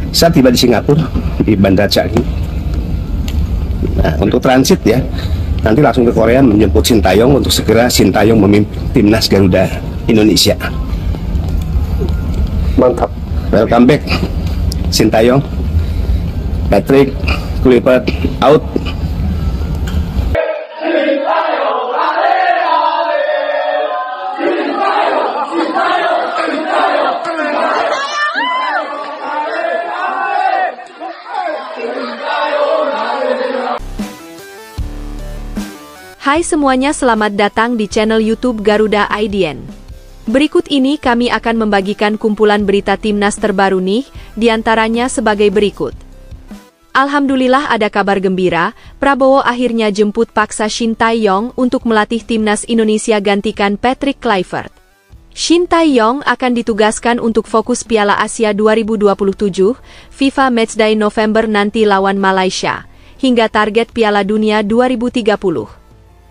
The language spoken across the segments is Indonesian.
Saya tiba di Singapura di Bandara Changi. Nah, untuk transit ya, nanti langsung ke Korea menjemput Sintayong untuk segera Sintayong memimpin timnas Garuda Indonesia. Mantap. Welcome back Sintayong. Patrick Kluivert out. Hai semuanya, selamat datang di channel YouTube Garuda IDN. Berikut ini kami akan membagikan kumpulan berita timnas terbaru nih, diantaranya sebagai berikut. Alhamdulillah ada kabar gembira, Prabowo akhirnya jemput paksa Sintayong untuk melatih timnas Indonesia gantikan Patrick Kluivert. Sintayong akan ditugaskan untuk fokus Piala Asia 2027, FIFA Matchday November nanti lawan Malaysia, hingga target Piala Dunia 2030.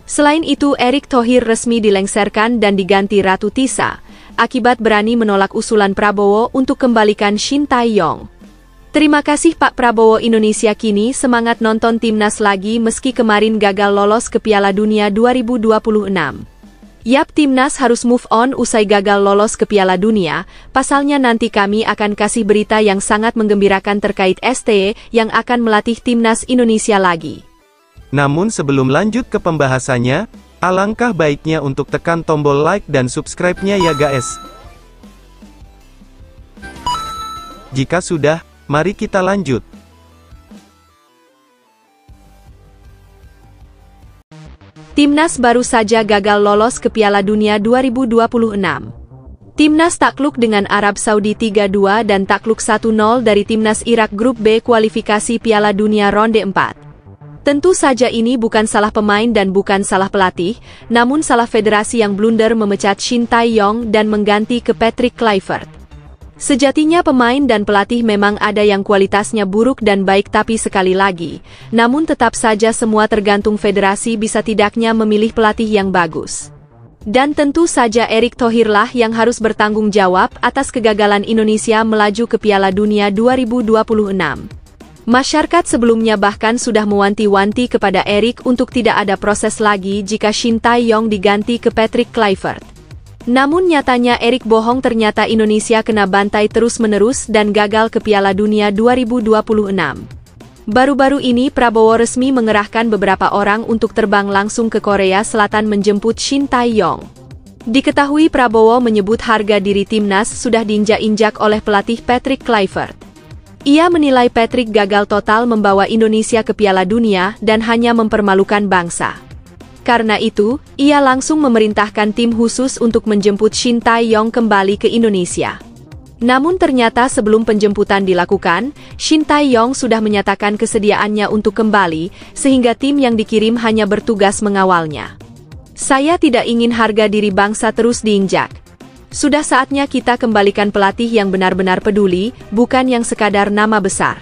Selain itu, Erick Thohir resmi dilengsarkan dan diganti Ratu Tisa, akibat berani menolak usulan Prabowo untuk kembalikan Sintayong. Terima kasih Pak Prabowo, Indonesia kini semangat nonton timnas lagi meski kemarin gagal lolos ke Piala Dunia 2026. Yap, timnas harus move on usai gagal lolos ke Piala Dunia, pasalnya nanti kami akan kasih berita yang sangat menggembirakan terkait STY yang akan melatih timnas Indonesia lagi. Namun sebelum lanjut ke pembahasannya, alangkah baiknya untuk tekan tombol like dan subscribe-nya ya guys. Jika sudah, mari kita lanjut. Timnas baru saja gagal lolos ke Piala Dunia 2026. Timnas takluk dengan Arab Saudi 3-2 dan takluk 1-0 dari Timnas Irak Grup B kualifikasi Piala Dunia ronde 4. Tentu saja ini bukan salah pemain dan bukan salah pelatih, namun salah federasi yang blunder memecat Sintayong dan mengganti ke Patrick Kluivert. Sejatinya pemain dan pelatih memang ada yang kualitasnya buruk dan baik, tapi sekali lagi, namun tetap saja semua tergantung federasi bisa tidaknya memilih pelatih yang bagus. Dan tentu saja Erick Thohir lah yang harus bertanggung jawab atas kegagalan Indonesia melaju ke Piala Dunia 2026. Masyarakat sebelumnya bahkan sudah mewanti-wanti kepada Erick untuk tidak ada proses lagi jika Sintayong diganti ke Patrick Kluivert. Namun nyatanya Erick bohong, ternyata Indonesia kena bantai terus-menerus dan gagal ke Piala Dunia 2026. Baru-baru ini Prabowo resmi mengerahkan beberapa orang untuk terbang langsung ke Korea Selatan menjemput Sintayong. Diketahui Prabowo menyebut harga diri timnas sudah diinjak-injak oleh pelatih Patrick Kluivert. Ia menilai Patrick gagal total membawa Indonesia ke Piala Dunia dan hanya mempermalukan bangsa. Karena itu, ia langsung memerintahkan tim khusus untuk menjemput Sintayong kembali ke Indonesia. Namun ternyata sebelum penjemputan dilakukan, Sintayong sudah menyatakan kesediaannya untuk kembali, sehingga tim yang dikirim hanya bertugas mengawalnya. Saya tidak ingin harga diri bangsa terus diinjak. Sudah saatnya kita kembalikan pelatih yang benar-benar peduli, bukan yang sekadar nama besar.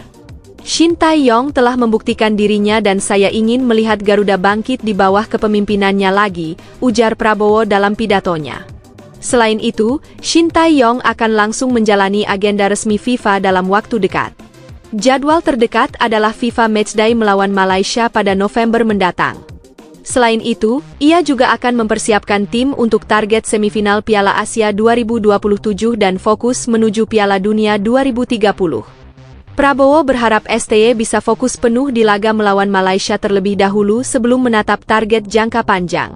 Sintayong telah membuktikan dirinya dan saya ingin melihat Garuda bangkit di bawah kepemimpinannya lagi, ujar Prabowo dalam pidatonya. Selain itu, Sintayong akan langsung menjalani agenda resmi FIFA dalam waktu dekat. Jadwal terdekat adalah FIFA Matchday melawan Malaysia pada November mendatang. Selain itu, ia juga akan mempersiapkan tim untuk target semifinal Piala Asia 2027 dan fokus menuju Piala Dunia 2030. Prabowo berharap STY bisa fokus penuh di laga melawan Malaysia terlebih dahulu sebelum menatap target jangka panjang.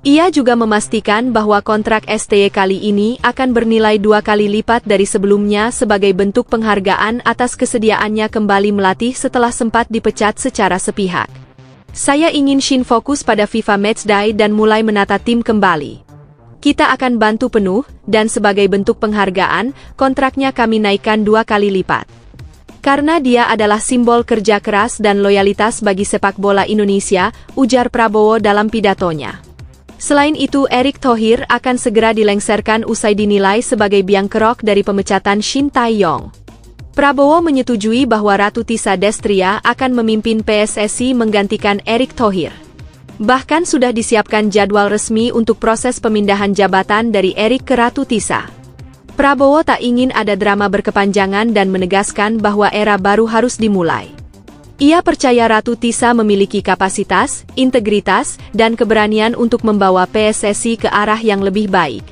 Ia juga memastikan bahwa kontrak STY kali ini akan bernilai 2 kali lipat dari sebelumnya sebagai bentuk penghargaan atas kesediaannya kembali melatih setelah sempat dipecat secara sepihak. Saya ingin Shin fokus pada FIFA Matchday dan mulai menata tim kembali. Kita akan bantu penuh, dan sebagai bentuk penghargaan, kontraknya kami naikkan 2 kali lipat. Karena dia adalah simbol kerja keras dan loyalitas bagi sepak bola Indonesia, ujar Prabowo dalam pidatonya. Selain itu, Erick Thohir akan segera dilengsarkan usai dinilai sebagai biang kerok dari pemecatan Sintayong. Prabowo menyetujui bahwa Ratu Tisa Destria akan memimpin PSSI menggantikan Erick Thohir. Bahkan sudah disiapkan jadwal resmi untuk proses pemindahan jabatan dari Erick ke Ratu Tisa. Prabowo tak ingin ada drama berkepanjangan dan menegaskan bahwa era baru harus dimulai. Ia percaya Ratu Tisa memiliki kapasitas, integritas, dan keberanian untuk membawa PSSI ke arah yang lebih baik.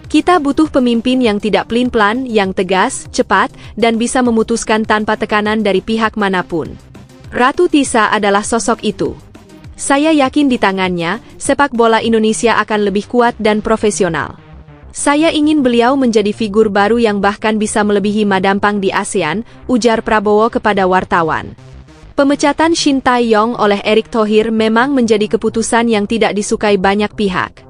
Kita butuh pemimpin yang tidak pelin-pelan, yang tegas, cepat, dan bisa memutuskan tanpa tekanan dari pihak manapun. Ratu Tisa adalah sosok itu. Saya yakin di tangannya, sepak bola Indonesia akan lebih kuat dan profesional. Saya ingin beliau menjadi figur baru yang bahkan bisa melebihi Madampang di ASEAN, ujar Prabowo kepada wartawan. Pemecatan Shin Tae-yong oleh Erick Thohir memang menjadi keputusan yang tidak disukai banyak pihak.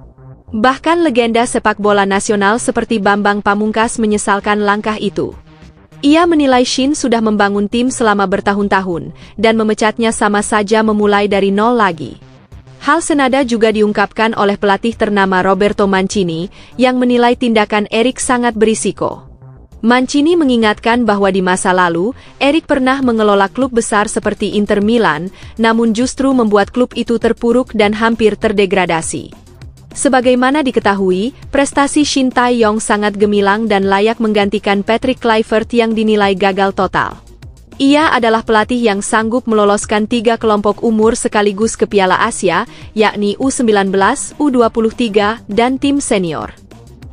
Bahkan legenda sepak bola nasional seperti Bambang Pamungkas menyesalkan langkah itu. Ia menilai Shin sudah membangun tim selama bertahun-tahun, dan memecatnya sama saja memulai dari nol lagi. Hal senada juga diungkapkan oleh pelatih ternama Roberto Mancini, yang menilai tindakan Erick sangat berisiko. Mancini mengingatkan bahwa di masa lalu, Erick pernah mengelola klub besar seperti Inter Milan, namun justru membuat klub itu terpuruk dan hampir terdegradasi. Sebagaimana diketahui, prestasi Shin Tae-yong sangat gemilang dan layak menggantikan Patrick Kluivert yang dinilai gagal total. Ia adalah pelatih yang sanggup meloloskan 3 kelompok umur sekaligus ke Piala Asia, yakni U19, U23, dan tim senior.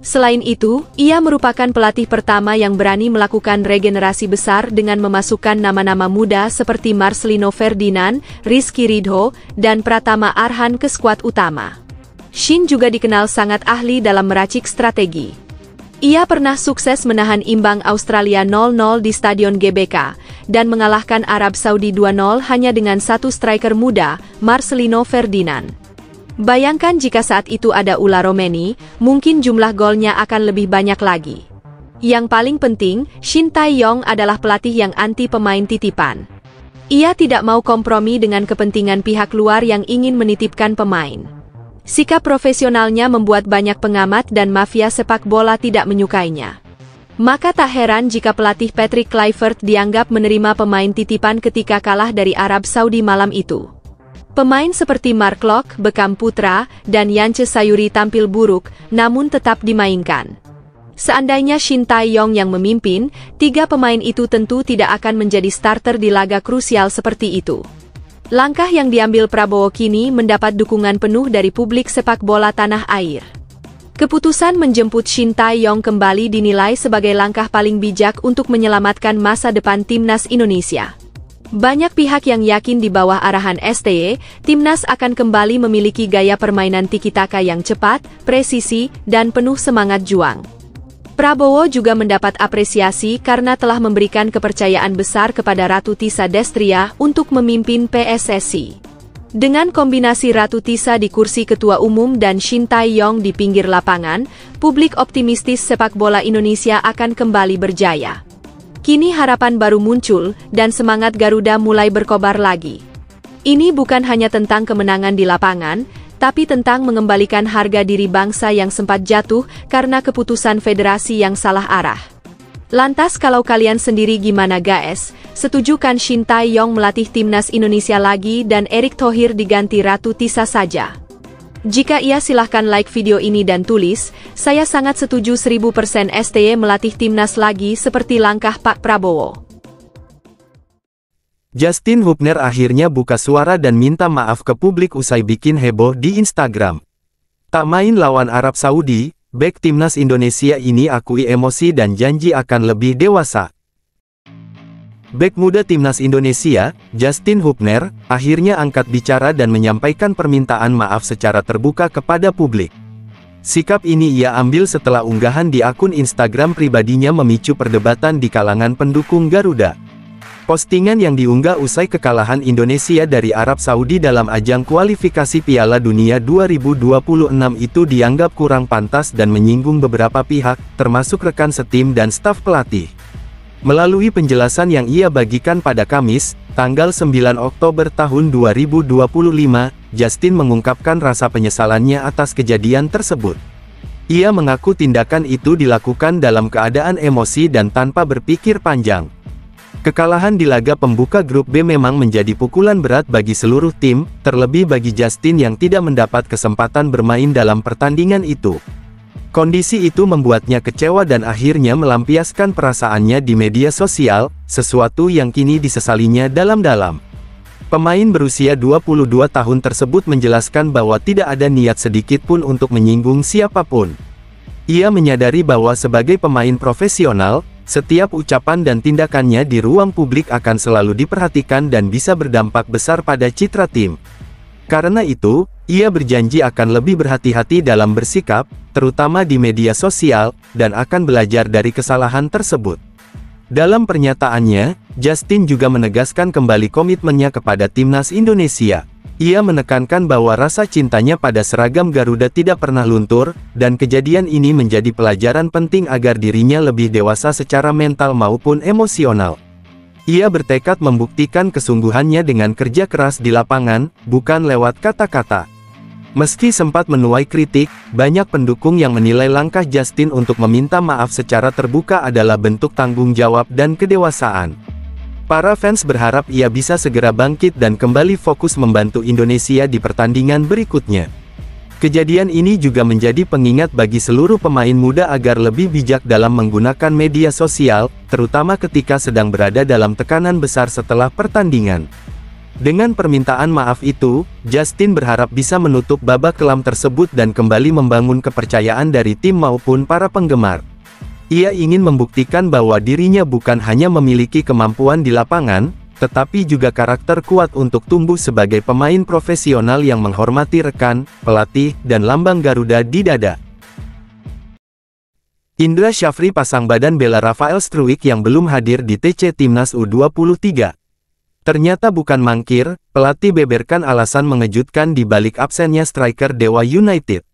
Selain itu, ia merupakan pelatih pertama yang berani melakukan regenerasi besar dengan memasukkan nama-nama muda seperti Marcelino Ferdinand, Rizky Ridho, dan Pratama Arhan ke skuad utama. Shin juga dikenal sangat ahli dalam meracik strategi. Ia pernah sukses menahan imbang Australia 0-0 di Stadion GBK, dan mengalahkan Arab Saudi 2-0 hanya dengan satu striker muda, Marcelino Ferdinand. Bayangkan jika saat itu ada Ula Romeni, mungkin jumlah golnya akan lebih banyak lagi. Yang paling penting, Shin Tae-yong adalah pelatih yang anti pemain titipan. Ia tidak mau kompromi dengan kepentingan pihak luar yang ingin menitipkan pemain. Sikap profesionalnya membuat banyak pengamat dan mafia sepak bola tidak menyukainya. Maka tak heran jika pelatih Patrick Kluivert dianggap menerima pemain titipan ketika kalah dari Arab Saudi malam itu. Pemain seperti Mark Locke, Beckham Putra, dan Yance Sayuri tampil buruk, namun tetap dimainkan. Seandainya Shin Tae-yong yang memimpin, 3 pemain itu tentu tidak akan menjadi starter di laga krusial seperti itu. Langkah yang diambil Prabowo kini mendapat dukungan penuh dari publik sepak bola tanah air. Keputusan menjemput Shin Tae-yong kembali dinilai sebagai langkah paling bijak untuk menyelamatkan masa depan timnas Indonesia. Banyak pihak yang yakin di bawah arahan STY, timnas akan kembali memiliki gaya permainan tiki-taka yang cepat, presisi, dan penuh semangat juang. Prabowo juga mendapat apresiasi karena telah memberikan kepercayaan besar kepada Ratu Tisa Destria untuk memimpin PSSI. Dengan kombinasi Ratu Tisa di kursi ketua umum dan Shin Tae-yong di pinggir lapangan, publik optimistis sepak bola Indonesia akan kembali berjaya. Kini harapan baru muncul, dan semangat Garuda mulai berkobar lagi. Ini bukan hanya tentang kemenangan di lapangan, tapi tentang mengembalikan harga diri bangsa yang sempat jatuh karena keputusan federasi yang salah arah. Lantas kalau kalian sendiri gimana guys? Setuju kan Shin Tae-yong melatih timnas Indonesia lagi dan Erick Thohir diganti Ratu Tisa saja? Jika iya silahkan like video ini dan tulis, saya sangat setuju 1000% STY melatih timnas lagi seperti langkah Pak Prabowo. Justin Hubner akhirnya buka suara dan minta maaf ke publik usai bikin heboh di Instagram. Tak main lawan Arab Saudi, bek timnas Indonesia ini akui emosi dan janji akan lebih dewasa. Bek muda timnas Indonesia, Justin Hubner, akhirnya angkat bicara dan menyampaikan permintaan maaf secara terbuka kepada publik. Sikap ini ia ambil setelah unggahan di akun Instagram pribadinya memicu perdebatan di kalangan pendukung Garuda. Postingan yang diunggah usai kekalahan Indonesia dari Arab Saudi dalam ajang kualifikasi Piala Dunia 2026 itu dianggap kurang pantas dan menyinggung beberapa pihak, termasuk rekan setim dan staf pelatih. Melalui penjelasan yang ia bagikan pada Kamis, tanggal 9 Oktober tahun 2025, Justin mengungkapkan rasa penyesalannya atas kejadian tersebut. Ia mengaku tindakan itu dilakukan dalam keadaan emosi dan tanpa berpikir panjang. Kekalahan di laga pembuka grup B memang menjadi pukulan berat bagi seluruh tim, terlebih bagi Justin yang tidak mendapat kesempatan bermain dalam pertandingan itu. Kondisi itu membuatnya kecewa dan akhirnya melampiaskan perasaannya di media sosial, sesuatu yang kini disesalinya dalam-dalam. Pemain berusia 22 tahun tersebut menjelaskan bahwa tidak ada niat sedikit pun untuk menyinggung siapapun. Ia menyadari bahwa sebagai pemain profesional, setiap ucapan dan tindakannya di ruang publik akan selalu diperhatikan dan bisa berdampak besar pada citra tim. Karena itu, ia berjanji akan lebih berhati-hati dalam bersikap, terutama di media sosial, dan akan belajar dari kesalahan tersebut. Dalam pernyataannya, Justin juga menegaskan kembali komitmennya kepada timnas Indonesia. Ia menekankan bahwa rasa cintanya pada seragam Garuda tidak pernah luntur, dan kejadian ini menjadi pelajaran penting agar dirinya lebih dewasa secara mental maupun emosional. Ia bertekad membuktikan kesungguhannya dengan kerja keras di lapangan, bukan lewat kata-kata. Meski sempat menuai kritik, banyak pendukung yang menilai langkah Justin untuk meminta maaf secara terbuka adalah bentuk tanggung jawab dan kedewasaan. Para fans berharap ia bisa segera bangkit dan kembali fokus membantu Indonesia di pertandingan berikutnya. Kejadian ini juga menjadi pengingat bagi seluruh pemain muda agar lebih bijak dalam menggunakan media sosial, terutama ketika sedang berada dalam tekanan besar setelah pertandingan. Dengan permintaan maaf itu, Justin berharap bisa menutup babak kelam tersebut dan kembali membangun kepercayaan dari tim maupun para penggemar. Ia ingin membuktikan bahwa dirinya bukan hanya memiliki kemampuan di lapangan, tetapi juga karakter kuat untuk tumbuh sebagai pemain profesional yang menghormati rekan, pelatih, dan lambang Garuda di dada. Indra Syafri pasang badan bela Rafael Struijk yang belum hadir di TC Timnas U23. Ternyata bukan mangkir, pelatih beberkan alasan mengejutkan di balik absennya striker Dewa United.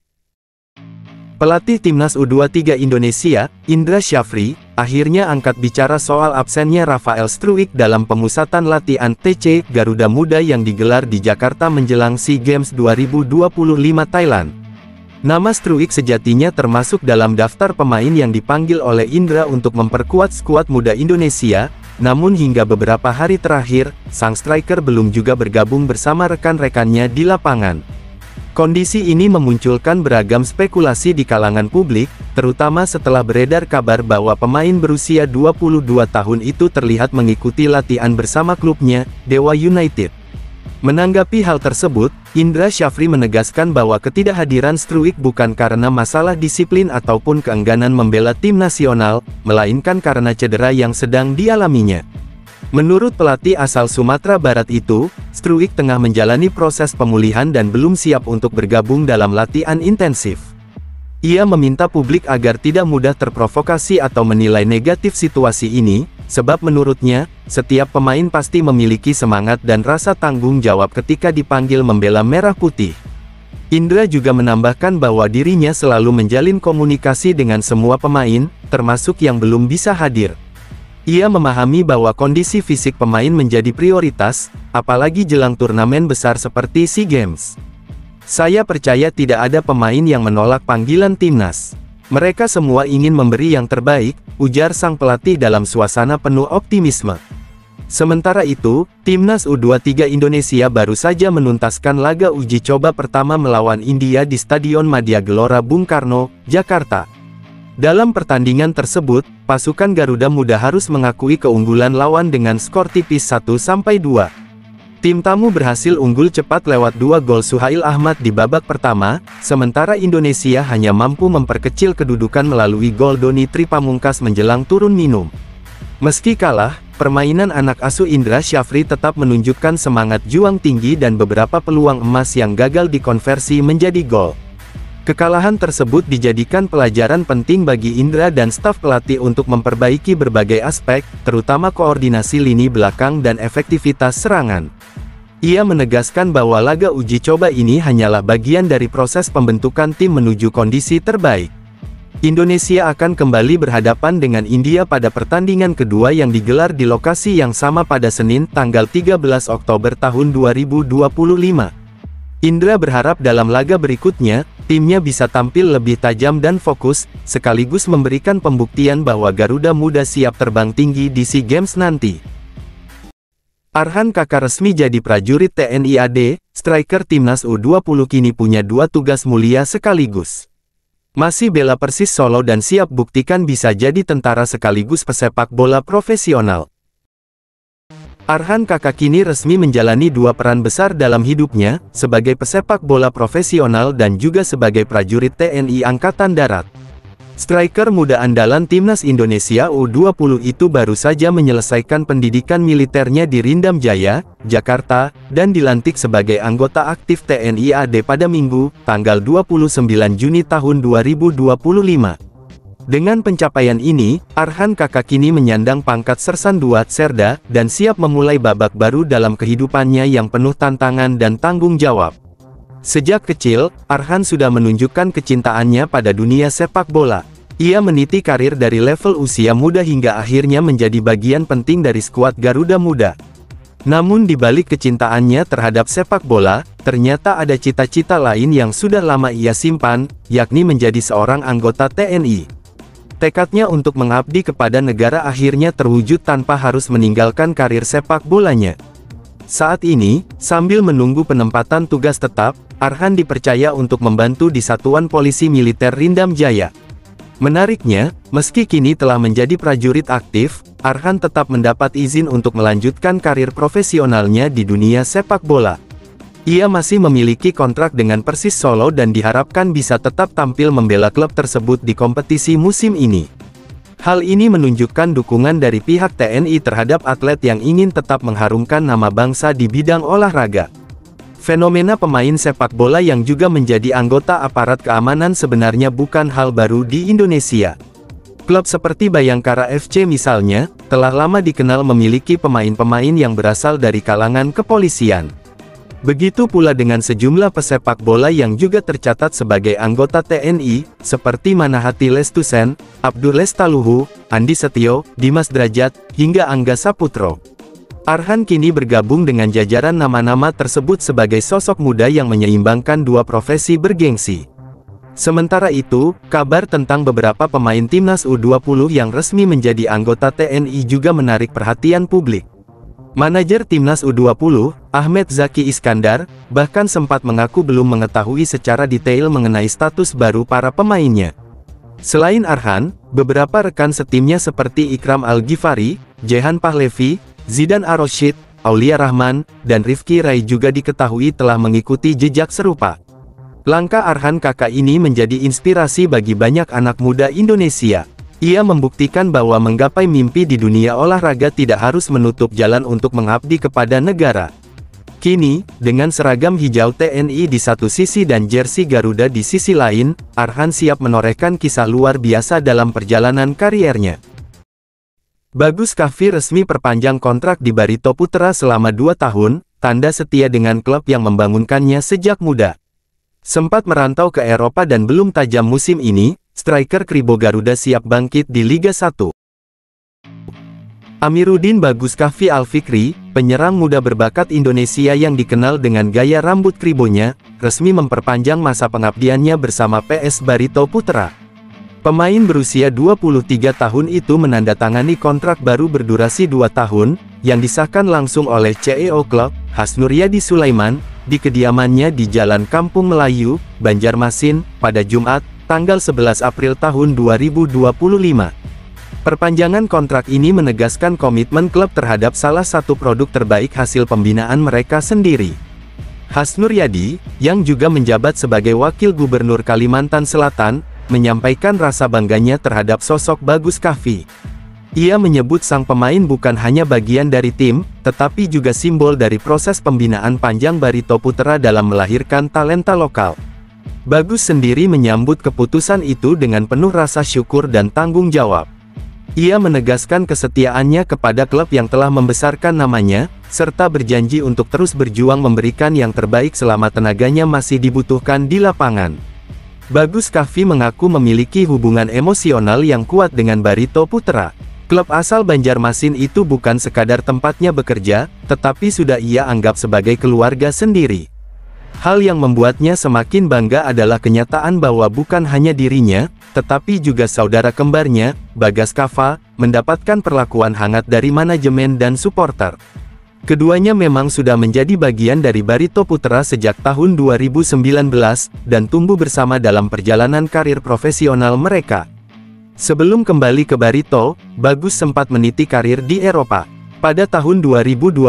Pelatih Timnas U23 Indonesia, Indra Syafri, akhirnya angkat bicara soal absennya Rafael Struijk dalam pemusatan latihan TC Garuda Muda yang digelar di Jakarta menjelang SEA Games 2025 Thailand. Nama Struijk sejatinya termasuk dalam daftar pemain yang dipanggil oleh Indra untuk memperkuat skuad muda Indonesia, namun hingga beberapa hari terakhir, sang striker belum juga bergabung bersama rekan-rekannya di lapangan. Kondisi ini memunculkan beragam spekulasi di kalangan publik, terutama setelah beredar kabar bahwa pemain berusia 22 tahun itu terlihat mengikuti latihan bersama klubnya, Dewa United. Menanggapi hal tersebut, Indra Syafri menegaskan bahwa ketidakhadiran Struijk bukan karena masalah disiplin ataupun keengganan membela tim nasional, melainkan karena cedera yang sedang dialaminya. Menurut pelatih asal Sumatera Barat itu, Struijk tengah menjalani proses pemulihan dan belum siap untuk bergabung dalam latihan intensif. Ia meminta publik agar tidak mudah terprovokasi atau menilai negatif situasi ini, sebab menurutnya, setiap pemain pasti memiliki semangat dan rasa tanggung jawab ketika dipanggil membela merah putih. Indra juga menambahkan bahwa dirinya selalu menjalin komunikasi dengan semua pemain, termasuk yang belum bisa hadir. Ia memahami bahwa kondisi fisik pemain menjadi prioritas, apalagi jelang turnamen besar seperti SEA Games. Saya percaya tidak ada pemain yang menolak panggilan timnas. Mereka semua ingin memberi yang terbaik, ujar sang pelatih dalam suasana penuh optimisme. Sementara itu, Timnas U23 Indonesia baru saja menuntaskan laga uji coba pertama melawan India di Stadion Madya Gelora Bung Karno, Jakarta. Dalam pertandingan tersebut, pasukan Garuda Muda harus mengakui keunggulan lawan dengan skor tipis 1-2. Tim tamu berhasil unggul cepat lewat 2 gol Suhail Ahmad di babak pertama, sementara Indonesia hanya mampu memperkecil kedudukan melalui gol Doni Tripamungkas menjelang turun minum. Meski kalah, permainan anak asuh Indra Syafri tetap menunjukkan semangat juang tinggi dan beberapa peluang emas yang gagal dikonversi menjadi gol. Kekalahan tersebut dijadikan pelajaran penting bagi Indra dan staf pelatih untuk memperbaiki berbagai aspek, terutama koordinasi lini belakang dan efektivitas serangan. Ia menegaskan bahwa laga uji coba ini hanyalah bagian dari proses pembentukan tim menuju kondisi terbaik. Indonesia akan kembali berhadapan dengan India pada pertandingan kedua yang digelar di lokasi yang sama pada Senin, tanggal 13 Oktober tahun 2025. Indra berharap dalam laga berikutnya, timnya bisa tampil lebih tajam dan fokus, sekaligus memberikan pembuktian bahwa Garuda Muda siap terbang tinggi di SEA Games nanti. Arhan Kakak resmi jadi prajurit TNI AD, striker Timnas U20 kini punya 2 tugas mulia sekaligus. Masih bela Persis Solo dan siap buktikan bisa jadi tentara sekaligus pesepak bola profesional. Arhan kakak kini resmi menjalani dua peran besar dalam hidupnya, sebagai pesepak bola profesional dan juga sebagai prajurit TNI Angkatan Darat. Striker muda andalan Timnas Indonesia U20 itu baru saja menyelesaikan pendidikan militernya di Rindam Jaya, Jakarta, dan dilantik sebagai anggota aktif TNI AD pada Minggu, tanggal 29 Juni tahun 2025. Dengan pencapaian ini, Arhan kakak kini menyandang pangkat Sersan II Serda, dan siap memulai babak baru dalam kehidupannya yang penuh tantangan dan tanggung jawab. Sejak kecil, Arhan sudah menunjukkan kecintaannya pada dunia sepak bola. Ia meniti karir dari level usia muda hingga akhirnya menjadi bagian penting dari skuad Garuda Muda. Namun di balik kecintaannya terhadap sepak bola, ternyata ada cita-cita lain yang sudah lama ia simpan, yakni menjadi seorang anggota TNI. Tekadnya untuk mengabdi kepada negara akhirnya terwujud tanpa harus meninggalkan karir sepak bolanya. Saat ini, sambil menunggu penempatan tugas tetap, Arhan dipercaya untuk membantu di Satuan Polisi Militer Rindam Jaya. Menariknya, meski kini telah menjadi prajurit aktif, Arhan tetap mendapat izin untuk melanjutkan karir profesionalnya di dunia sepak bola. Ia masih memiliki kontrak dengan Persis Solo dan diharapkan bisa tetap tampil membela klub tersebut di kompetisi musim ini. Hal ini menunjukkan dukungan dari pihak TNI terhadap atlet yang ingin tetap mengharumkan nama bangsa di bidang olahraga. Fenomena pemain sepak bola yang juga menjadi anggota aparat keamanan sebenarnya bukan hal baru di Indonesia. Klub seperti Bayangkara FC misalnya, telah lama dikenal memiliki pemain-pemain yang berasal dari kalangan kepolisian. Begitu pula dengan sejumlah pesepak bola yang juga tercatat sebagai anggota TNI, seperti Manahati Lestusen, Abdur Lestaluhu, Andi Setio, Dimas Drajat, hingga Angga Saputro. Arhan kini bergabung dengan jajaran nama-nama tersebut sebagai sosok muda yang menyeimbangkan dua profesi bergengsi. Sementara itu, kabar tentang beberapa pemain Timnas U20 yang resmi menjadi anggota TNI juga menarik perhatian publik. Manajer Timnas U20, Ahmed Zaki Iskandar, bahkan sempat mengaku belum mengetahui secara detail mengenai status baru para pemainnya. Selain Arhan, beberapa rekan setimnya seperti Ikram Al-Ghifari, Jehan Pahlevi, Zidan Ar-Rasyid, Aulia Rahman, dan Rifki Rai juga diketahui telah mengikuti jejak serupa. Langkah Arhan kakak ini menjadi inspirasi bagi banyak anak muda Indonesia. Ia membuktikan bahwa menggapai mimpi di dunia olahraga tidak harus menutup jalan untuk mengabdi kepada negara. Kini, dengan seragam hijau TNI di satu sisi dan jersey Garuda di sisi lain, Arhan siap menorehkan kisah luar biasa dalam perjalanan kariernya. Bagus Kahfi resmi perpanjang kontrak di Barito Putra selama 2 tahun, tanda setia dengan klub yang membangunkannya sejak muda. Sempat merantau ke Eropa dan belum tajam musim ini, striker Kribo Garuda siap bangkit di Liga 1. Amiruddin Bagus Kahfi Al-Fikri, penyerang muda berbakat Indonesia yang dikenal dengan gaya rambut kribonya, resmi memperpanjang masa pengabdiannya bersama PS Barito Putra. Pemain berusia 23 tahun itu menandatangani kontrak baru berdurasi 2 tahun, yang disahkan langsung oleh CEO klub, Hasnur Yadi Sulaiman, di kediamannya di Jalan Kampung Melayu, Banjarmasin, pada Jumat, tanggal 11 April tahun 2025. Perpanjangan kontrak ini menegaskan komitmen klub terhadap salah satu produk terbaik hasil pembinaan mereka sendiri. Hasnur Yadi, yang juga menjabat sebagai Wakil Gubernur Kalimantan Selatan, menyampaikan rasa bangganya terhadap sosok Bagus Kahfi. Ia menyebut sang pemain bukan hanya bagian dari tim, tetapi juga simbol dari proses pembinaan panjang Barito Putra dalam melahirkan talenta lokal. Bagus sendiri menyambut keputusan itu dengan penuh rasa syukur dan tanggung jawab. Ia menegaskan kesetiaannya kepada klub yang telah membesarkan namanya, serta berjanji untuk terus berjuang memberikan yang terbaik selama tenaganya masih dibutuhkan di lapangan. Bagus Kahfi mengaku memiliki hubungan emosional yang kuat dengan Barito Putra. Klub asal Banjarmasin itu bukan sekadar tempatnya bekerja, tetapi sudah ia anggap sebagai keluarga sendiri. Hal yang membuatnya semakin bangga adalah kenyataan bahwa bukan hanya dirinya, tetapi juga saudara kembarnya, Bagas Kava, mendapatkan perlakuan hangat dari manajemen dan supporter. Keduanya memang sudah menjadi bagian dari Barito Putra sejak tahun 2019, dan tumbuh bersama dalam perjalanan karir profesional mereka. Sebelum kembali ke Barito, Bagus sempat meniti karir di Eropa. Pada tahun 2021,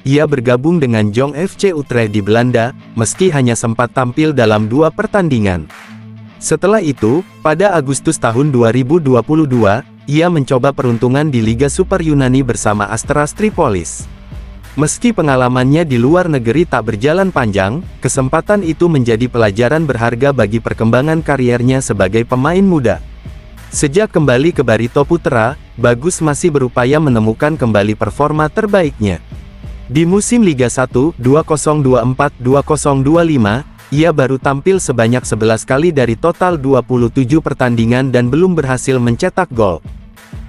ia bergabung dengan Jong FC Utrecht di Belanda, meski hanya sempat tampil dalam 2 pertandingan. Setelah itu, pada Agustus tahun 2022, ia mencoba peruntungan di Liga Super Yunani bersama Astras Tripolis. Meski pengalamannya di luar negeri tak berjalan panjang, kesempatan itu menjadi pelajaran berharga bagi perkembangan kariernya sebagai pemain muda. Sejak kembali ke Barito Putra, Bagus masih berupaya menemukan kembali performa terbaiknya. Di musim Liga 1, 2024-2025, ia baru tampil sebanyak 11 kali dari total 27 pertandingan dan belum berhasil mencetak gol.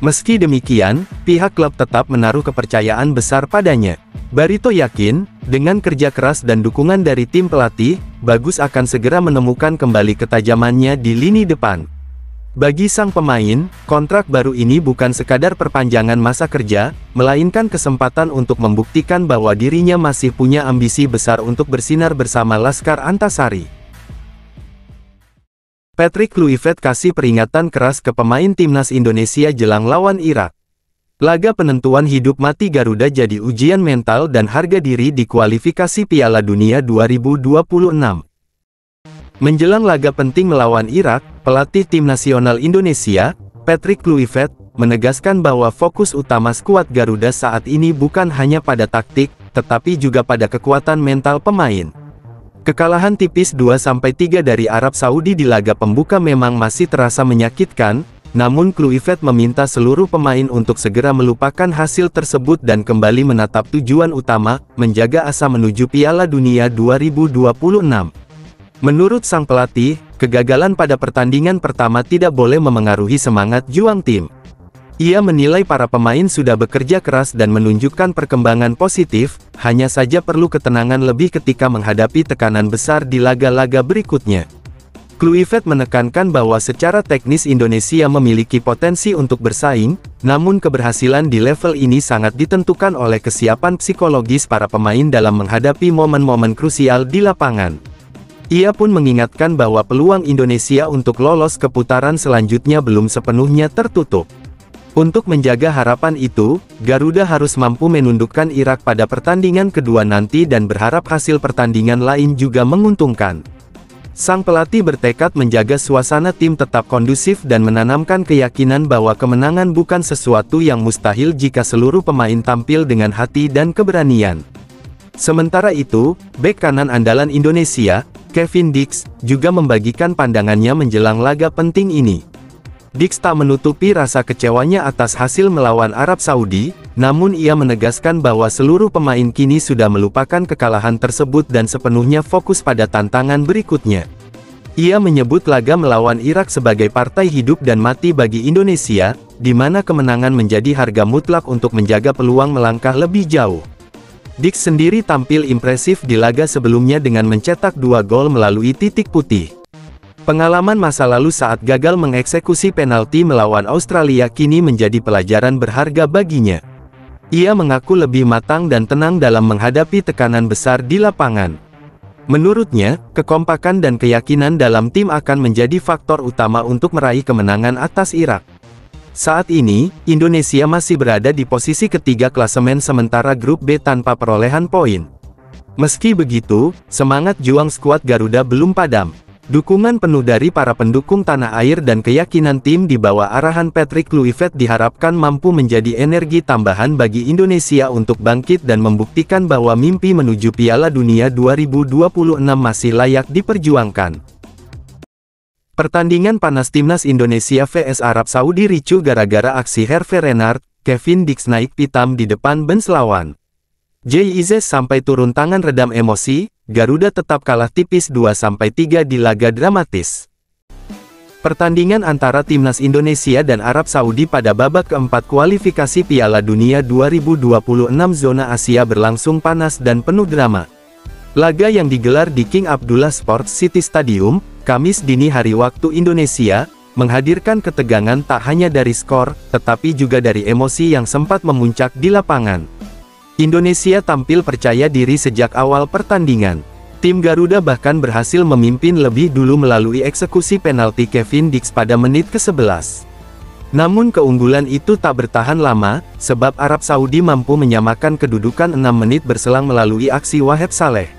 Meski demikian, pihak klub tetap menaruh kepercayaan besar padanya. Barito yakin, dengan kerja keras dan dukungan dari tim pelatih, Bagus akan segera menemukan kembali ketajamannya di lini depan. Bagi sang pemain, kontrak baru ini bukan sekadar perpanjangan masa kerja, melainkan kesempatan untuk membuktikan bahwa dirinya masih punya ambisi besar untuk bersinar bersama Laskar Antasari. Patrick Kluivert kasih peringatan keras ke pemain timnas Indonesia jelang lawan Irak. Laga penentuan hidup mati Garuda jadi ujian mental dan harga diri di kualifikasi Piala Dunia 2026. Menjelang laga penting melawan Irak, pelatih tim nasional Indonesia, Patrick Kluivert, menegaskan bahwa fokus utama skuad Garuda saat ini bukan hanya pada taktik, tetapi juga pada kekuatan mental pemain. Kekalahan tipis 2-3 dari Arab Saudi di laga pembuka memang masih terasa menyakitkan, namun Kluivert meminta seluruh pemain untuk segera melupakan hasil tersebut dan kembali menatap tujuan utama, menjaga asa menuju Piala Dunia 2026. Menurut sang pelatih, kegagalan pada pertandingan pertama tidak boleh memengaruhi semangat juang tim. Ia menilai para pemain sudah bekerja keras dan menunjukkan perkembangan positif, hanya saja perlu ketenangan lebih ketika menghadapi tekanan besar di laga-laga berikutnya. Kluivert menekankan bahwa secara teknis Indonesia memiliki potensi untuk bersaing, namun keberhasilan di level ini sangat ditentukan oleh kesiapan psikologis para pemain dalam menghadapi momen-momen krusial di lapangan. Ia pun mengingatkan bahwa peluang Indonesia untuk lolos ke putaran selanjutnya belum sepenuhnya tertutup. Untuk menjaga harapan itu, Garuda harus mampu menundukkan Irak pada pertandingan kedua nanti dan berharap hasil pertandingan lain juga menguntungkan. Sang pelatih bertekad menjaga suasana tim tetap kondusif dan menanamkan keyakinan bahwa kemenangan bukan sesuatu yang mustahil jika seluruh pemain tampil dengan hati dan keberanian. Sementara itu, bek kanan andalan Indonesia, Kevin Dix, juga membagikan pandangannya menjelang laga penting ini. Dix tak menutupi rasa kecewanya atas hasil melawan Arab Saudi, namun ia menegaskan bahwa seluruh pemain kini sudah melupakan kekalahan tersebut dan sepenuhnya fokus pada tantangan berikutnya. Ia menyebut laga melawan Irak sebagai partai hidup dan mati bagi Indonesia, di mana kemenangan menjadi harga mutlak untuk menjaga peluang melangkah lebih jauh. Dix sendiri tampil impresif di laga sebelumnya dengan mencetak 2 gol melalui titik putih. Pengalaman masa lalu saat gagal mengeksekusi penalti melawan Australia kini menjadi pelajaran berharga baginya. Ia mengaku lebih matang dan tenang dalam menghadapi tekanan besar di lapangan. Menurutnya, kekompakan dan keyakinan dalam tim akan menjadi faktor utama untuk meraih kemenangan atas Irak. Saat ini, Indonesia masih berada di posisi ketiga klasemen sementara grup B tanpa perolehan poin. Meski begitu, semangat juang skuad Garuda belum padam. Dukungan penuh dari para pendukung tanah air dan keyakinan tim di bawah arahan Patrick Kluivert diharapkan mampu menjadi energi tambahan bagi Indonesia untuk bangkit dan membuktikan bahwa mimpi menuju Piala Dunia 2026 masih layak diperjuangkan. Pertandingan panas timnas Indonesia vs Arab Saudi ricuh gara-gara aksi Hervé Renard, Kevin Dix naik pitam di depan bench lawan. JIZ sampai turun tangan redam emosi, Garuda tetap kalah tipis 2-3 di laga dramatis. Pertandingan antara timnas Indonesia dan Arab Saudi pada babak keempat kualifikasi Piala Dunia 2026 zona Asia berlangsung panas dan penuh drama. Laga yang digelar di King Abdullah Sports City Stadium, Kamis dini hari waktu Indonesia, menghadirkan ketegangan tak hanya dari skor, tetapi juga dari emosi yang sempat memuncak di lapangan. Indonesia tampil percaya diri sejak awal pertandingan. Tim Garuda bahkan berhasil memimpin lebih dulu melalui eksekusi penalti Kevin Dix pada menit ke-11. Namun keunggulan itu tak bertahan lama, sebab Arab Saudi mampu menyamakan kedudukan 6 menit berselang melalui aksi Wahab Saleh.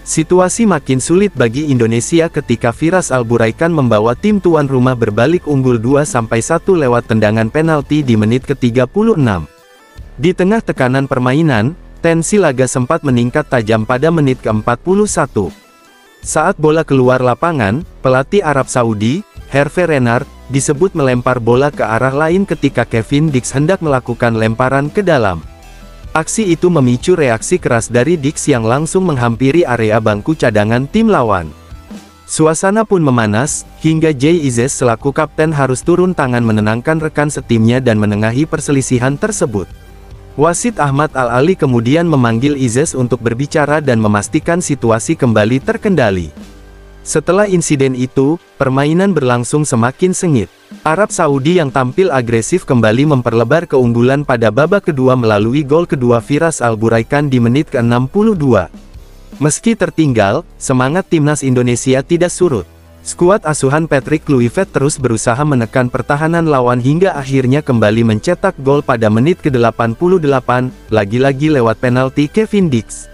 Situasi makin sulit bagi Indonesia ketika Firas Alburaikan membawa tim tuan rumah berbalik unggul 2-1 lewat tendangan penalti di menit ke-36. Di tengah tekanan permainan, tensi laga sempat meningkat tajam pada menit ke-41. Saat bola keluar lapangan, pelatih Arab Saudi, Hervé Renard, disebut melempar bola ke arah lain ketika Kevin Dix hendak melakukan lemparan ke dalam. Aksi itu memicu reaksi keras dari Dix yang langsung menghampiri area bangku cadangan tim lawan. Suasana pun memanas, hingga Jay Izzez selaku kapten harus turun tangan menenangkan rekan setimnya dan menengahi perselisihan tersebut. Wasit Ahmad Al-Ali kemudian memanggil Izzez untuk berbicara dan memastikan situasi kembali terkendali. Setelah insiden itu, permainan berlangsung semakin sengit. Arab Saudi yang tampil agresif kembali memperlebar keunggulan pada babak kedua melalui gol kedua Firas Alburaikan di menit ke-62. Meski tertinggal, semangat timnas Indonesia tidak surut. Skuad asuhan Patrick Kluivert terus berusaha menekan pertahanan lawan hingga akhirnya kembali mencetak gol pada menit ke-88, lagi-lagi lewat penalti Kevin Dix.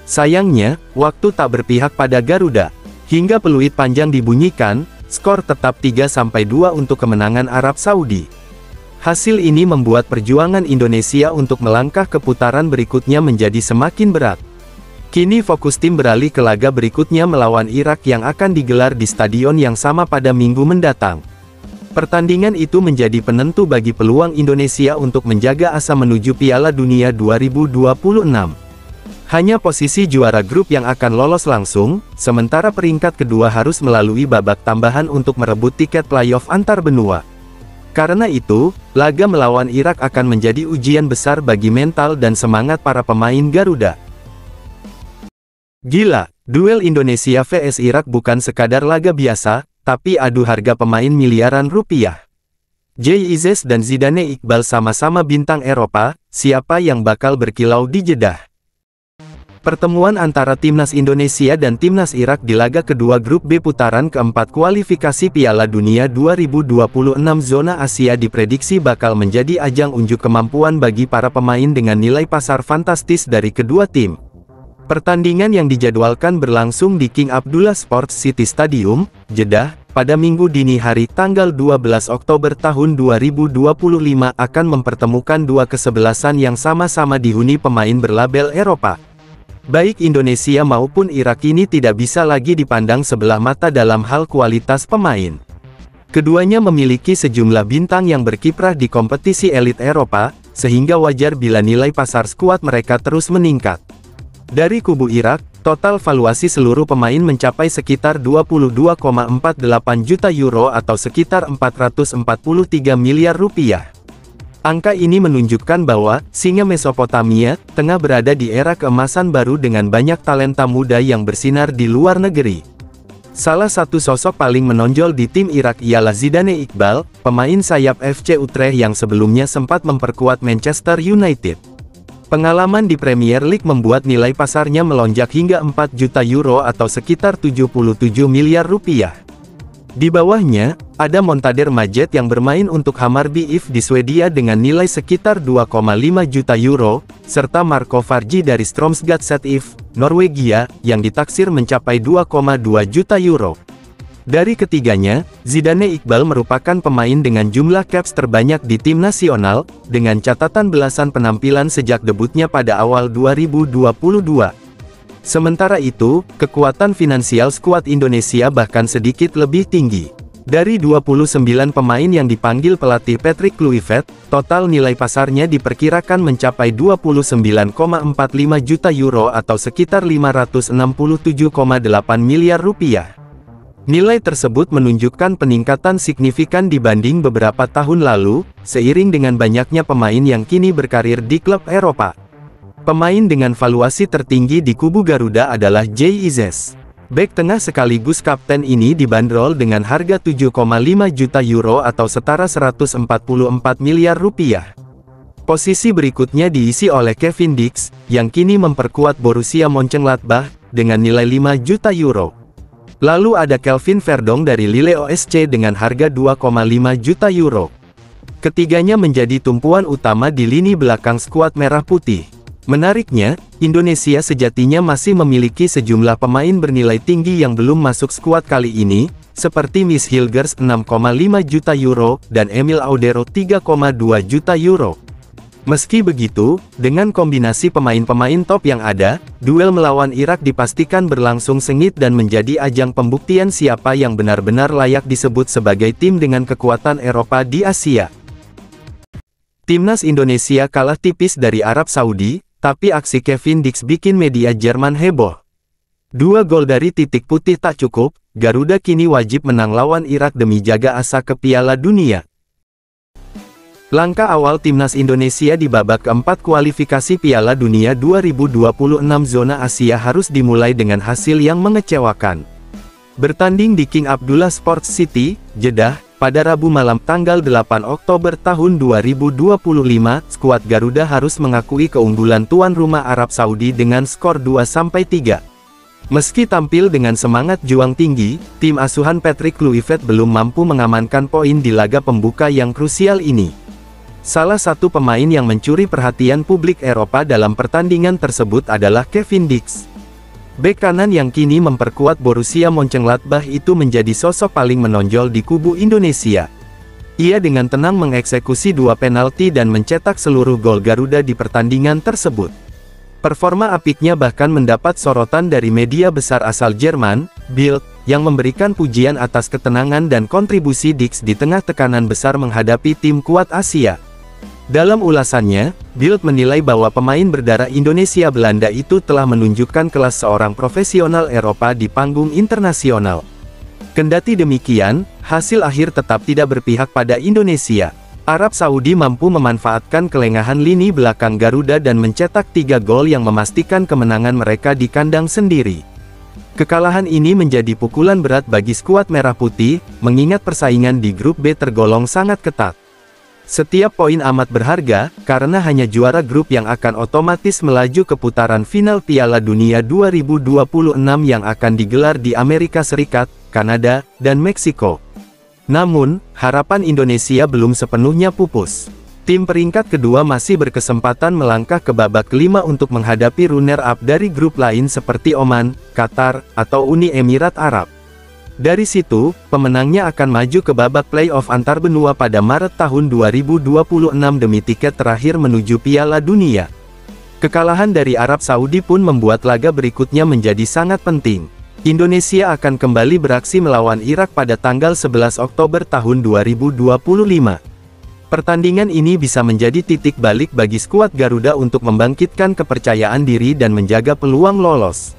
Sayangnya, waktu tak berpihak pada Garuda. Hingga peluit panjang dibunyikan, skor tetap 3-2 untuk kemenangan Arab Saudi. Hasil ini membuat perjuangan Indonesia untuk melangkah ke putaran berikutnya menjadi semakin berat. Kini fokus tim beralih ke laga berikutnya melawan Irak yang akan digelar di stadion yang sama pada minggu mendatang. Pertandingan itu menjadi penentu bagi peluang Indonesia untuk menjaga asa menuju Piala Dunia 2026. Hanya posisi juara grup yang akan lolos langsung, sementara peringkat kedua harus melalui babak tambahan untuk merebut tiket playoff antar benua. Karena itu, laga melawan Irak akan menjadi ujian besar bagi mental dan semangat para pemain Garuda. Gila, duel Indonesia vs Irak bukan sekadar laga biasa, tapi adu harga pemain miliaran rupiah. Jay Izzez dan Zidane Iqbal sama-sama bintang Eropa, siapa yang bakal berkilau di Jeddah? Pertemuan antara timnas Indonesia dan timnas Irak di laga kedua grup B putaran keempat kualifikasi Piala Dunia 2026 zona Asia diprediksi bakal menjadi ajang unjuk kemampuan bagi para pemain dengan nilai pasar fantastis dari kedua tim. Pertandingan yang dijadwalkan berlangsung di King Abdullah Sports City Stadium, Jeddah, pada Minggu dini hari tanggal 12 Oktober tahun 2025 akan mempertemukan dua kesebelasan yang sama-sama dihuni pemain berlabel Eropa. Baik Indonesia maupun Irak ini tidak bisa lagi dipandang sebelah mata dalam hal kualitas pemain. Keduanya memiliki sejumlah bintang yang berkiprah di kompetisi elit Eropa, sehingga wajar bila nilai pasar skuad mereka terus meningkat. Dari kubu Irak, total valuasi seluruh pemain mencapai sekitar 22,48 juta euro atau sekitar 443 miliar rupiah. Angka ini menunjukkan bahwa singa Mesopotamia tengah berada di era keemasan baru dengan banyak talenta muda yang bersinar di luar negeri. Salah satu sosok paling menonjol di tim Irak ialah Zidane Iqbal, pemain sayap FC Utrecht yang sebelumnya sempat memperkuat Manchester United. Pengalaman di Premier League membuat nilai pasarnya melonjak hingga 4 juta euro atau sekitar 77 miliar rupiah. Di bawahnya, ada Montader Majet yang bermain untuk Hammarby IF di Swedia dengan nilai sekitar 2,5 juta euro, serta Marco Fargi dari Strømsgodset IF, Norwegia, yang ditaksir mencapai 2,2 juta euro. Dari ketiganya, Zidane Iqbal merupakan pemain dengan jumlah caps terbanyak di tim nasional, dengan catatan belasan penampilan sejak debutnya pada awal 2022. Sementara itu, kekuatan finansial skuad Indonesia bahkan sedikit lebih tinggi. Dari 29 pemain yang dipanggil pelatih Patrick Kluivert, total nilai pasarnya diperkirakan mencapai 29,45 juta euro atau sekitar 567,8 miliar rupiah. Nilai tersebut menunjukkan peningkatan signifikan dibanding beberapa tahun lalu, seiring dengan banyaknya pemain yang kini berkarir di klub Eropa. Pemain dengan valuasi tertinggi di kubu Garuda adalah Jay Izzez. Bek tengah sekaligus kapten ini dibanderol dengan harga 7,5 juta euro atau setara 144 miliar rupiah. Posisi berikutnya diisi oleh Kevin Dix, yang kini memperkuat Borussia Mönchengladbach, dengan nilai 5 juta euro. Lalu ada Kelvin Verdong dari Lille OSC dengan harga 2,5 juta euro. Ketiganya menjadi tumpuan utama di lini belakang skuad merah putih. Menariknya, Indonesia sejatinya masih memiliki sejumlah pemain bernilai tinggi yang belum masuk skuad kali ini, seperti Miss Hilgers 6,5 juta euro, dan Emil Audero 3,2 juta euro. Meski begitu, dengan kombinasi pemain-pemain top yang ada, duel melawan Irak dipastikan berlangsung sengit dan menjadi ajang pembuktian siapa yang benar-benar layak disebut sebagai tim dengan kekuatan Eropa di Asia. Timnas Indonesia kalah tipis dari Arab Saudi, tapi aksi Kevin Dix bikin media Jerman heboh. 2 gol dari titik putih tak cukup, Garuda kini wajib menang lawan Irak demi jaga asa ke Piala Dunia. Langkah awal Timnas Indonesia di babak keempat kualifikasi Piala Dunia 2026 zona Asia harus dimulai dengan hasil yang mengecewakan. Bertanding di King Abdullah Sports City, Jeddah, pada Rabu malam tanggal 8 Oktober tahun 2025, skuad Garuda harus mengakui keunggulan tuan rumah Arab Saudi dengan skor 2-3. Meski tampil dengan semangat juang tinggi, tim asuhan Patrick Kluivert belum mampu mengamankan poin di laga pembuka yang krusial ini. Salah satu pemain yang mencuri perhatian publik Eropa dalam pertandingan tersebut adalah Kevin Dix. Bek kanan yang kini memperkuat Borussia Mönchengladbach itu menjadi sosok paling menonjol di kubu Indonesia. Ia dengan tenang mengeksekusi 2 penalti dan mencetak seluruh gol Garuda di pertandingan tersebut. Performa apiknya bahkan mendapat sorotan dari media besar asal Jerman, Bild, yang memberikan pujian atas ketenangan dan kontribusi Dix di tengah tekanan besar menghadapi tim kuat Asia. Dalam ulasannya, Bild menilai bahwa pemain berdarah Indonesia Belanda itu telah menunjukkan kelas seorang profesional Eropa di panggung internasional. Kendati demikian, hasil akhir tetap tidak berpihak pada Indonesia. Arab Saudi mampu memanfaatkan kelengahan lini belakang Garuda dan mencetak 3 gol yang memastikan kemenangan mereka di kandang sendiri. Kekalahan ini menjadi pukulan berat bagi skuad merah putih, mengingat persaingan di grup B tergolong sangat ketat. Setiap poin amat berharga, karena hanya juara grup yang akan otomatis melaju ke putaran final Piala Dunia 2026 yang akan digelar di Amerika Serikat, Kanada, dan Meksiko. Namun, harapan Indonesia belum sepenuhnya pupus. Tim peringkat kedua masih berkesempatan melangkah ke babak kelima untuk menghadapi runner-up dari grup lain seperti Oman, Qatar, atau Uni Emirat Arab. Dari situ, pemenangnya akan maju ke babak playoff antar benua pada Maret tahun 2026 demi tiket terakhir menuju Piala Dunia. Kekalahan dari Arab Saudi pun membuat laga berikutnya menjadi sangat penting. Indonesia akan kembali beraksi melawan Irak pada tanggal 11 Oktober tahun 2025. Pertandingan ini bisa menjadi titik balik bagi skuad Garuda untuk membangkitkan kepercayaan diri dan menjaga peluang lolos.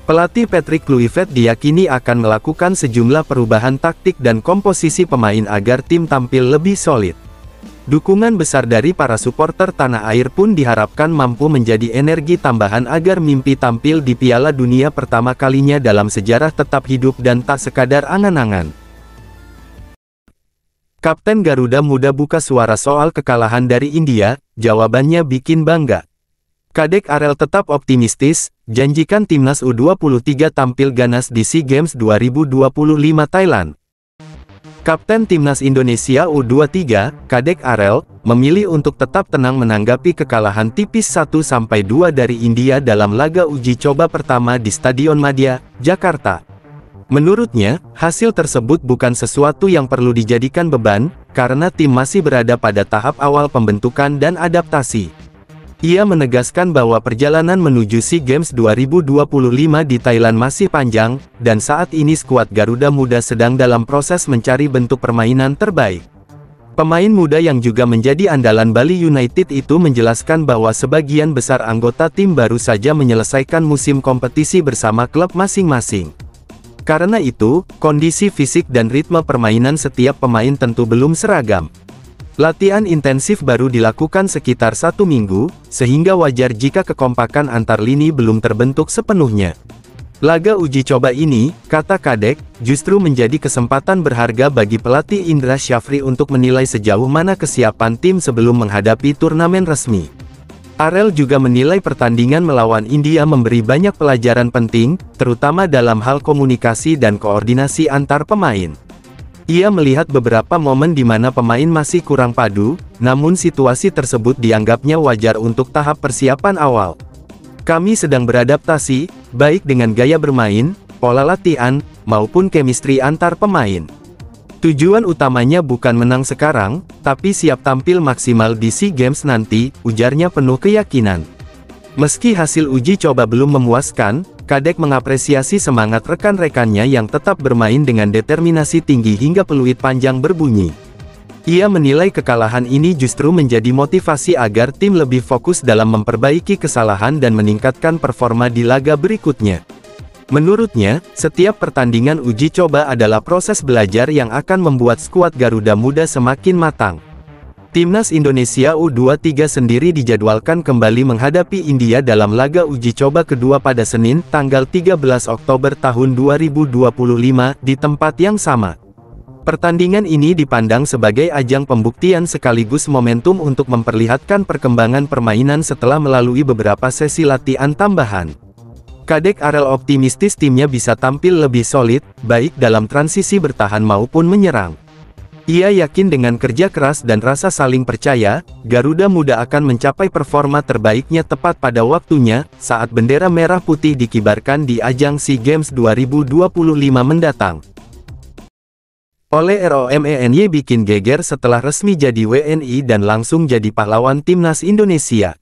Pelatih Patrick Kluivert diyakini akan melakukan sejumlah perubahan taktik dan komposisi pemain agar tim tampil lebih solid. Dukungan besar dari para supporter tanah air pun diharapkan mampu menjadi energi tambahan agar mimpi tampil di Piala Dunia pertama kalinya dalam sejarah tetap hidup dan tak sekadar angan-angan. Kapten Garuda Muda buka suara soal kekalahan dari India, jawabannya bikin bangga. Kadek Arel tetap optimistis, janjikan Timnas U23 tampil ganas di SEA Games 2025 Thailand. Kapten Timnas Indonesia U23, Kadek Arel, memilih untuk tetap tenang menanggapi kekalahan tipis 1-2 dari India dalam laga uji coba pertama di Stadion Madia, Jakarta. Menurutnya, hasil tersebut bukan sesuatu yang perlu dijadikan beban, karena tim masih berada pada tahap awal pembentukan dan adaptasi. Ia menegaskan bahwa perjalanan menuju SEA Games 2025 di Thailand masih panjang, dan saat ini skuad Garuda Muda sedang dalam proses mencari bentuk permainan terbaik. Pemain muda yang juga menjadi andalan Bali United itu menjelaskan bahwa sebagian besar anggota tim baru saja menyelesaikan musim kompetisi bersama klub masing-masing. Karena itu, kondisi fisik dan ritme permainan setiap pemain tentu belum seragam. Latihan intensif baru dilakukan sekitar 1 minggu, sehingga wajar jika kekompakan antar lini belum terbentuk sepenuhnya. Laga uji coba ini, kata Kadek, justru menjadi kesempatan berharga bagi pelatih Indra Syafri untuk menilai sejauh mana kesiapan tim sebelum menghadapi turnamen resmi. Arel juga menilai pertandingan melawan India memberi banyak pelajaran penting, terutama dalam hal komunikasi dan koordinasi antar pemain. Ia melihat beberapa momen di mana pemain masih kurang padu, namun situasi tersebut dianggapnya wajar untuk tahap persiapan awal. Kami sedang beradaptasi, baik dengan gaya bermain, pola latihan, maupun chemistry antar pemain. Tujuan utamanya bukan menang sekarang, tapi siap tampil maksimal di SEA Games nanti, ujarnya penuh keyakinan. Meski hasil uji coba belum memuaskan, Kadek mengapresiasi semangat rekan-rekannya yang tetap bermain dengan determinasi tinggi hingga peluit panjang berbunyi. Ia menilai kekalahan ini justru menjadi motivasi agar tim lebih fokus dalam memperbaiki kesalahan dan meningkatkan performa di laga berikutnya. Menurutnya, setiap pertandingan uji coba adalah proses belajar yang akan membuat skuad Garuda Muda semakin matang. Timnas Indonesia U23 sendiri dijadwalkan kembali menghadapi India dalam laga uji coba kedua pada Senin, tanggal 13 Oktober tahun 2025, di tempat yang sama. Pertandingan ini dipandang sebagai ajang pembuktian sekaligus momentum untuk memperlihatkan perkembangan permainan setelah melalui beberapa sesi latihan tambahan. Kadek Arel optimistis timnya bisa tampil lebih solid, baik dalam transisi bertahan maupun menyerang. Ia yakin dengan kerja keras dan rasa saling percaya, Garuda Muda akan mencapai performa terbaiknya tepat pada waktunya, saat bendera merah putih dikibarkan di ajang SEA Games 2025 mendatang. Ole ROMENY bikin geger setelah resmi jadi WNI dan langsung jadi pahlawan Timnas Indonesia.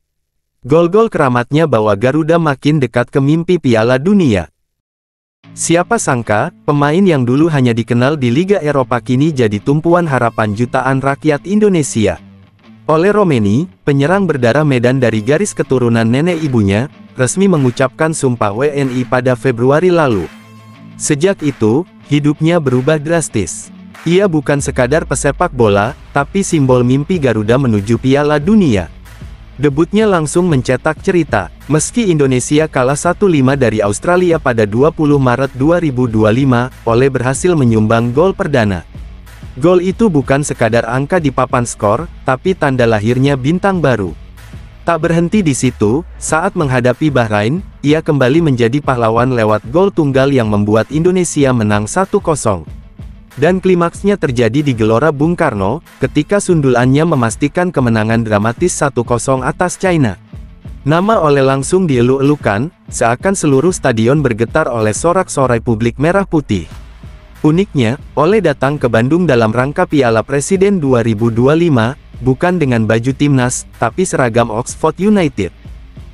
Gol-gol keramatnya bawa Garuda makin dekat ke mimpi Piala Dunia. Siapa sangka, pemain yang dulu hanya dikenal di Liga Eropa kini jadi tumpuan harapan jutaan rakyat Indonesia. Ole Romeni, penyerang berdarah Medan dari garis keturunan nenek ibunya, resmi mengucapkan sumpah WNI pada Februari lalu. Sejak itu, hidupnya berubah drastis. Ia bukan sekadar pesepak bola, tapi simbol mimpi Garuda menuju Piala Dunia. Debutnya langsung mencetak cerita, meski Indonesia kalah 1-5 dari Australia pada 20 Maret 2025, Ole berhasil menyumbang gol perdana. Gol itu bukan sekadar angka di papan skor, tapi tanda lahirnya bintang baru. Tak berhenti di situ, saat menghadapi Bahrain, ia kembali menjadi pahlawan lewat gol tunggal yang membuat Indonesia menang 1-0. Dan klimaksnya terjadi di Gelora Bung Karno, ketika sundulannya memastikan kemenangan dramatis 1-0 atas China. Nama Ole langsung dieluk-elukan, seakan seluruh stadion bergetar oleh sorak-sorai publik merah putih. Uniknya, Ole datang ke Bandung dalam rangka Piala Presiden 2025, bukan dengan baju timnas, tapi seragam Oxford United.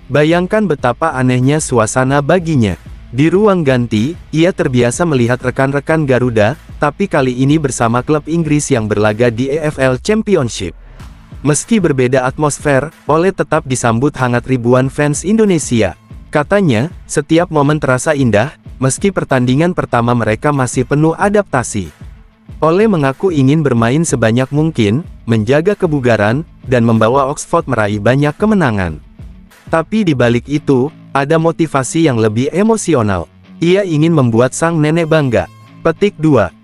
Bayangkan betapa anehnya suasana baginya. Di ruang ganti, ia terbiasa melihat rekan-rekan Garuda, tapi kali ini bersama klub Inggris yang berlaga di EFL Championship. Meski berbeda atmosfer, Ole tetap disambut hangat ribuan fans Indonesia. Katanya, setiap momen terasa indah, meski pertandingan pertama mereka masih penuh adaptasi. Ole mengaku ingin bermain sebanyak mungkin, menjaga kebugaran, dan membawa Oxford meraih banyak kemenangan. Tapi di balik itu, ada motivasi yang lebih emosional. Ia ingin membuat sang nenek bangga. Petik 2.